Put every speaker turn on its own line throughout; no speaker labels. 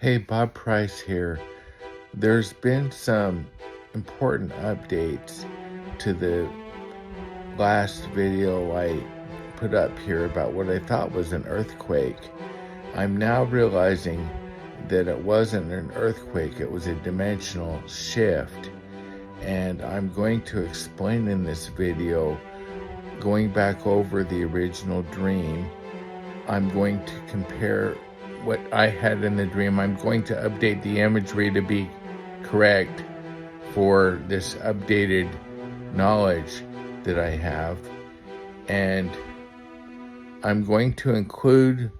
Hey, Bob Price here. There's been some important updates to the last video I put up here about what I thought was an earthquake. I'm now realizing that it wasn't an earthquake, it was a dimensional shift. And I'm going to explain in this video, going back over the original dream. I'm going to compare what I had in the dream. I'm going to update the imagery to be correct for this updated knowledge that I have. And I'm going to include,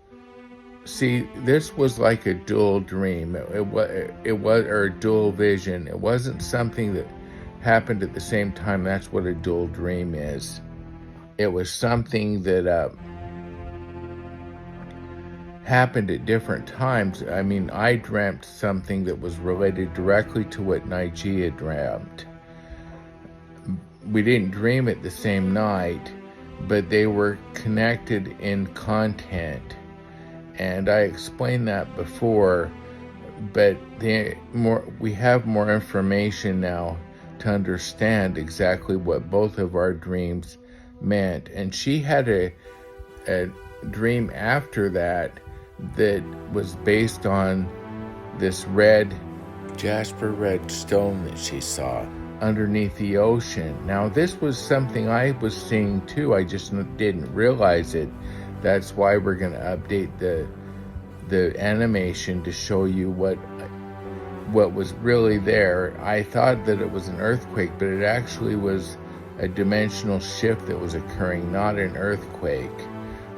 see, this was like a dual dream. It was, or a dual vision. It wasn't something that happened at the same time. That's what a dual dream is. It was something that happened at different times. I mean, I dreamt something that was related directly to what Nijia dreamt. We didn't dream it the same night, but they were connected in content. And I explained that before, but we have more information now to understand exactly what both of our dreams meant. And she had a dream after that was based on this Jasper red stone that she saw underneath the ocean. Now, this was something I was seeing too. I just didn't realize it. That's why we're going to update the animation to show you what was really there. I thought that it was an earthquake, but it actually was a dimensional shift that was occurring, not an earthquake.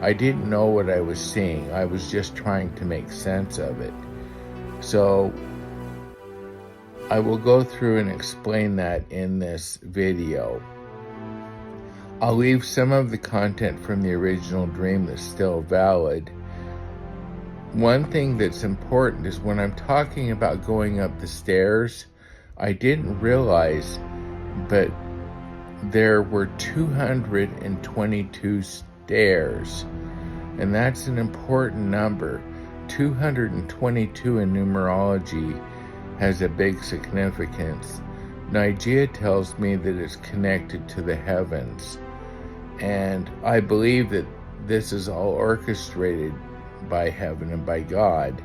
I didn't know what I was seeing. I was just trying to make sense of it. So I will go through and explain that in this video. I'll leave some of the content from the original dream that's still valid. One thing that's important is when I'm talking about going up the stairs, I didn't realize, but there were 222 stairs, and that's an important number. 222 in numerology has a big significance. Nijia tells me that it's connected to the heavens, and I believe that this is all orchestrated by heaven and by God.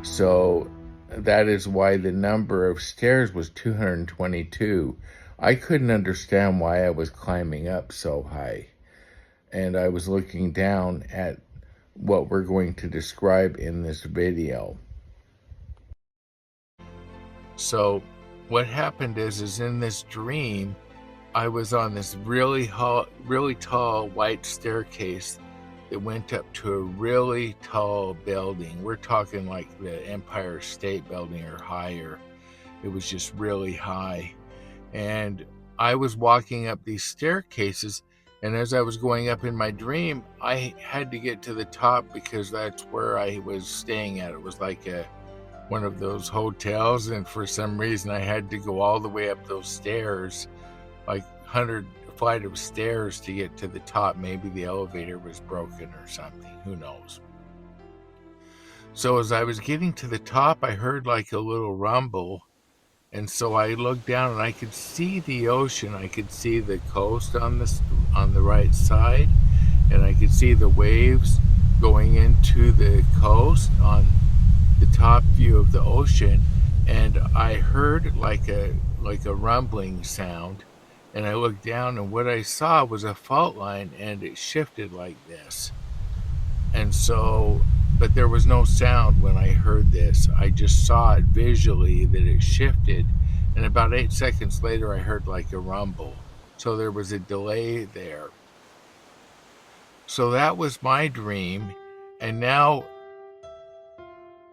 So that is why the number of stairs was 222. I couldn't understand why I was climbing up so high, and I was looking down at what we're going to describe in this video. So what happened is in this dream, I was on this really tall white staircase that went up to a really tall building. We're talking like the Empire State Building or higher. It was just really high. And I was walking up these staircases, and as I was going up in my dream, I had to get to the top because that's where I was staying at. It was like one of those hotels, and for some reason I had to go all the way up those stairs, like 100 flight of stairs to get to the top. Maybe the elevator was broken or something, who knows. So as I was getting to the top, I heard like a little rumble, and so I looked down and I could see the ocean. I could see the coast on the right side, and I could see the waves going into the coast on the top view of the ocean. And I heard like a rumbling sound, and I looked down, and what I saw was a fault line, and it shifted like this. And so, but there was no sound when I heard this. I just saw it visually that it shifted, and about 8 seconds later I heard like a rumble. So there was a delay there. So that was my dream. And now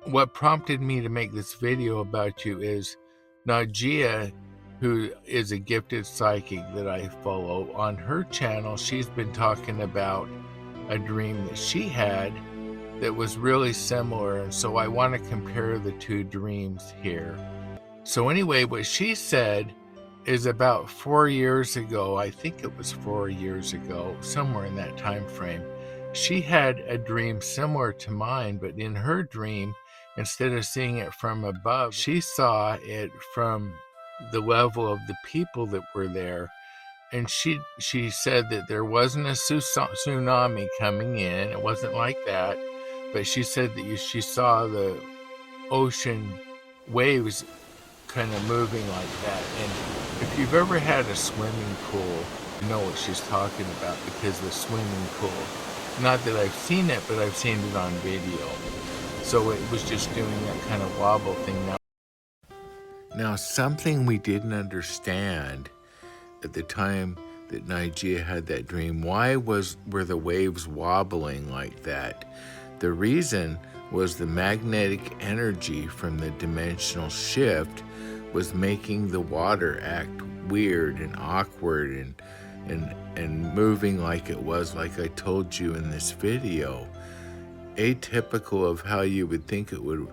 what prompted me to make this video about you is Nijia, who is a gifted psychic that I follow. On her channel, she's been talking about a dream that she had that was really similar, and so I want to compare the two dreams here. So anyway, what she said is about 4 years ago, I think it was 4 years ago, somewhere in that time frame, she had a dream similar to mine, but in her dream, instead of seeing it from above, she saw it from the level of the people that were there. And she said that there wasn't a tsunami coming in. It wasn't like that. But she said that she saw the ocean waves kind of moving like that. And if you've ever had a swimming pool, you know what she's talking about, because the swimming pool, not that I've seen it, but I've seen it on video. So it was just doing that kind of wobble thing. Now, something we didn't understand at the time that Nijia had that dream, were the waves wobbling like that? The reason was the magnetic energy from the dimensional shift was making the water act weird and awkward and moving like it was, like I told you in this video, atypical of how you would think it would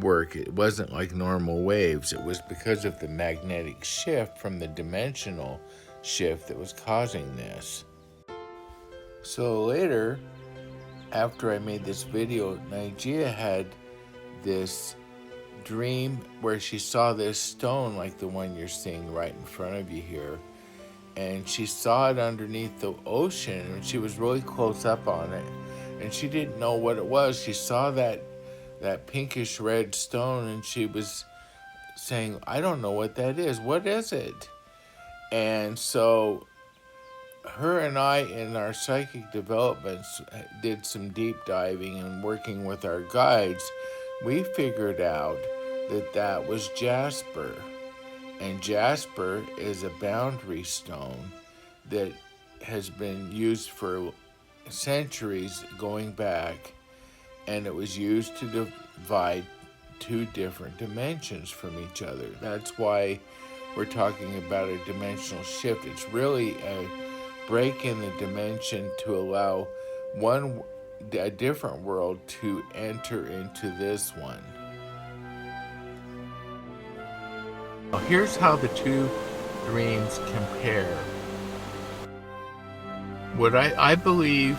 work. It wasn't like normal waves. It was because of the magnetic shift from the dimensional shift that was causing this. So later, after I made this video, Nijia had this dream where she saw this stone like the one you're seeing right in front of you here, and she saw it underneath the ocean, and she was really close up on it, and she didn't know what it was. She saw that pinkish red stone, and she was saying, I don't know what that is. What is it? And so her and I, in our psychic developments, did some deep diving and working with our guides. We figured out that that was Jasper. And Jasper is a boundary stone that has been used for centuries going back, and it was used to divide two different dimensions from each other. That's why we're talking about a dimensional shift. It's really a break in the dimension to allow a different world to enter into this one. Now, here's how the two dreams compare. What I believe,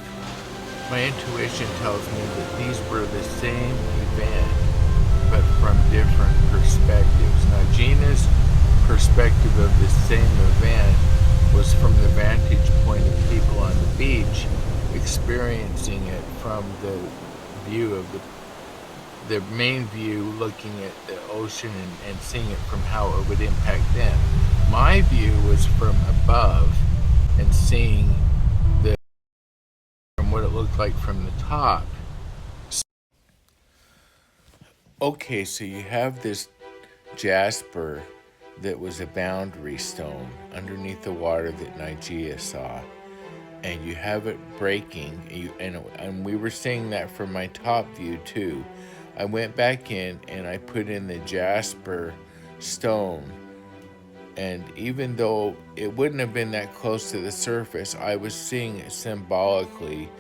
my intuition tells me that these were the same event, but from different perspectives. Now, Gina's perspective of the same event was from the vantage point of people on the beach, experiencing it from the view of the main view, looking at the ocean and seeing it from how it would impact them. My view was from above and seeing from what it looked like from the top. Okay, so you have this Jasper that was a boundary stone underneath the water that Nijia saw, and you have it breaking, and we were seeing that from my top view too. I went back in and I put in the Jasper stone, and even though it wouldn't have been that close to the surface, I was seeing it symbolically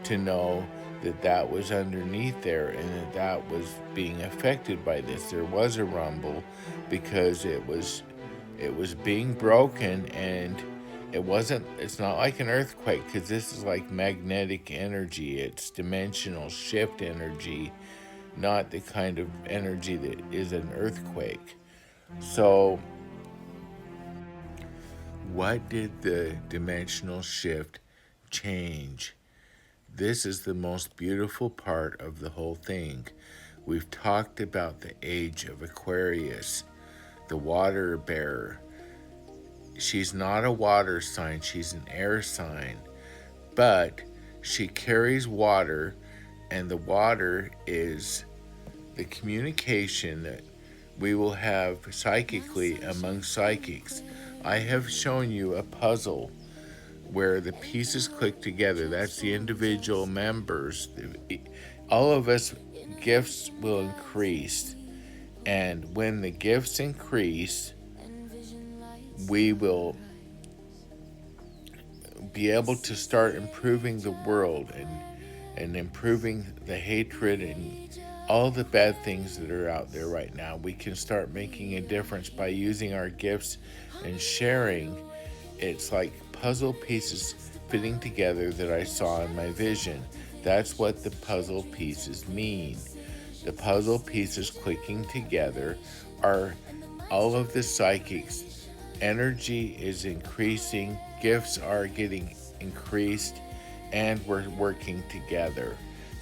to know that that was underneath there and that was being affected by this. There was a rumble because it was being broken, and it's not like an earthquake, because this is like magnetic energy. It's dimensional shift energy, not the kind of energy that is an earthquake. So what did the dimensional shift change? This is the most beautiful part of the whole thing. We've talked about the age of Aquarius, the water bearer. She's not a water sign, she's an air sign, but she carries water, and the water is the communication that we will have psychically among psychics. I have shown you a puzzle where the pieces click together. That's the individual members. All of us gifts will increase, and when the gifts increase, we will be able to start improving the world and improving the hatred and all the bad things that are out there right now. We can start making a difference by using our gifts and sharing. It's like puzzle pieces fitting together that I saw in my vision. That's what the puzzle pieces mean. the puzzle pieces clicking together, are all of the psychics' energy is increasing, gifts are getting increased, and we're working together.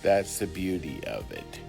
That's the beauty of it.